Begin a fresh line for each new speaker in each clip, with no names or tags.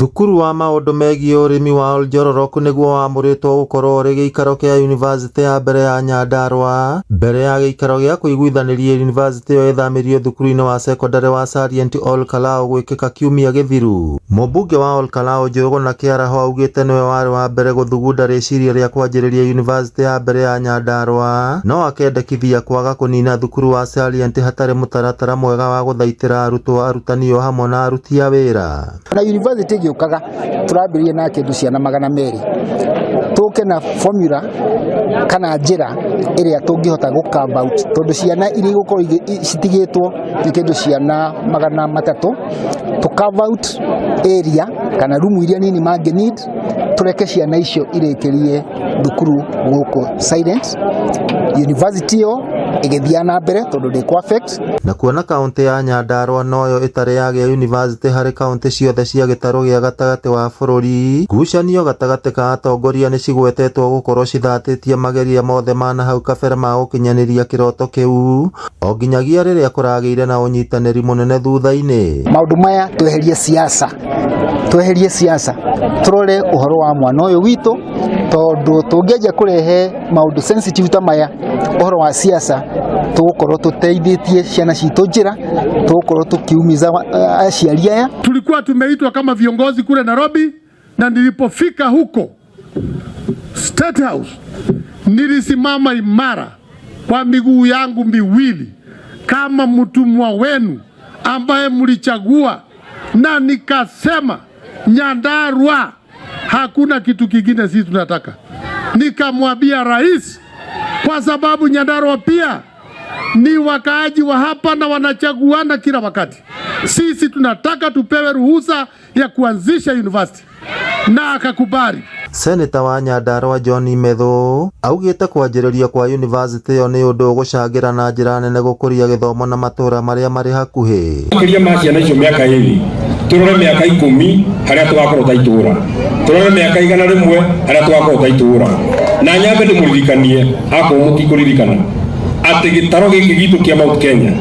Thukuru wa maundu megie urimi wa Oljororoku niguo wamuritwo gukorwo uri giikaro kia University ya mbere ya Nyandarua mbere ya giikaro gia kuiguithaniria University yo ithamirio thukuru-ini wa secondary wa Salient Olkalao gwikika kiumia githiru. Mubunge wa Olkalao Njuguna Kiaraho augite niwe wari wa mbere guthugunda riciria ria kwanjiriria University ya mbere ya Nyandarua no akendekithia kwaga kunina thukuru wa Salient hatari mutaratara mwega wa guthaitira arutwo arutani o hamwe na aruti a wira.
Na university giukaga turabirie na kindu ciana 200 tuke na formula kana njira iria tungihota gukamba out tondu ciana iri gukorwo citigitwo ni kindu ciana 300 to cover out area kana room iria nini mangi need tureke ciana icio irekerie thukuru guku Silent university yo igithiana mbere tondu ndi perfect
na kuona kaunti ya Nyandarua noyo itari yagia university hari kaunti ciothe cia gitaro gia gatagati wa bururi ngucanio gatagati ka atongoria ni cigwetetwo gukorwo cithatitie mageria mothe mana hau kabere ma gukinyaniria kiroto kiu o nginyagia riria kuragiire na unyitaniri munene thutha-ini.
Maundu maya tweherie siasa turore uhoro wa mwana uyu witu tondu tungeja kurehe maundu sensitive ta maya uhoro wa siasa tugukorwo tuteithitie ciana citu njira tugukorwo tukiumiza aciari aya.
Tulikuwa tumeitwa kama viongozi kule Nairobi na nilipofika huko State House nilisimama imara kwa miguu yangu miwili kama mtumwa wenu ambaye mlichagua na nikasema Nyandarua hakuna kitu kingine sisi tunataka. Nikamwambia rais kwa sababu Nyandarua pia ni wakaaji wa hapa na wanachaguana kila wakati. Sisi tunataka tupewe ruhusa ya kuanzisha university na akakubali.
Seneta wa Nyandarua John Medho augite kwanjiriria kwa university yo ni undu gucangira na njira nene gukuria githomo na matura maria mari hakuhi.
Kiria maciana icio miaka iri turore miaka 10 haria tugakorwo taitura turore miaka 100 haria tugakorwo taitura na nyambe ndimuririkanie ako mutikuririkana ati gitaro giki gitu kia Mount Kenya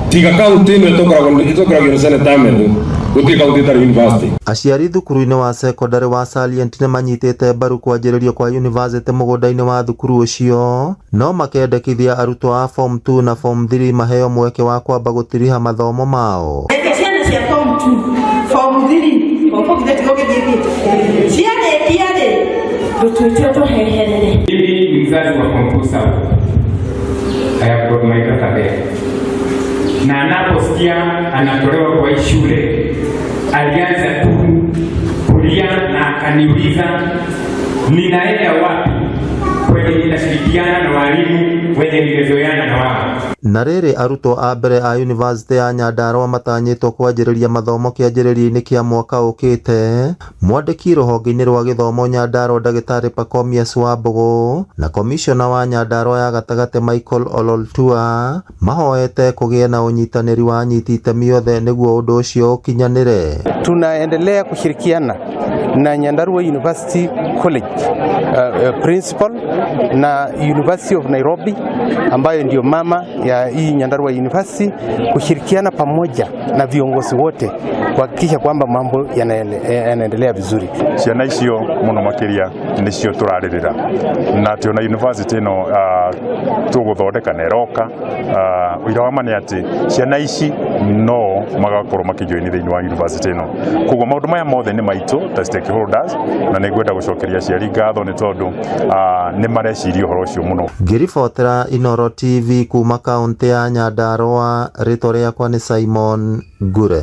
tiga kaunti ino itokoragwo seneta Medho gutika utitari university.
Aciari thukuru-ini wa secondary wa Salient ni manyitite mbaru kwanjiririo kwa university mugunda-ini wa thukuru ucio no makendekithia arutwo a form 2 na form 3 maheo mweke wa kwamba gutiriha mathomo mao.
Ciana cia form 2 form 3 form 4 githeti ciane tutuitwo tuheherere.
Mimi ni mzazi wa form 2 sawa. I have got my daughter there. Na anaposikia anatolewa kwa shule alianza kulia na akaniuliza ninaenda wapi kwenye nitashirikiana na walimu wenye nimezoeana na wao.
Na riri arutwo a mbere a University ya Nyandarua matanyitwo kwanjiriria mathomo kianjiriria-ini kia mwaka ukite. Mwandiki ruhonge-ini rwa githomo Nyandarua Ndagitari Pacomius Wambugu na komishona wa Nyandarua ya gatagati Michael Ololtua mahoete kugia na unyitaniri wa anyiti itemi othe niguo undu ucio ukinyanire.
Tunaendelea kushirikiana na Nyandarua University College principal na University of Nairobi ambayo ndio mama ya hii Nyandarua University kushirikiana pamoja na viongozi wote kuhakikisha kwamba mambo yanaendelea vizuri.
Ciana icio muno makiria nicio turaririra na tiona university no tuguthondeka neroka wirawama ni ati ciana ici no magakorwo makijoini thiini wa university no kugo maundu maya mothe ni maitu ta stakeholders na nigwenda gucokeria ciari ngatho ni tondu ni mareciria uhoro ucio muno.
Ngiribotera Inooro TV kuma kaunti ya Nyandarua, ritwa riakwa ni Simon Ngure.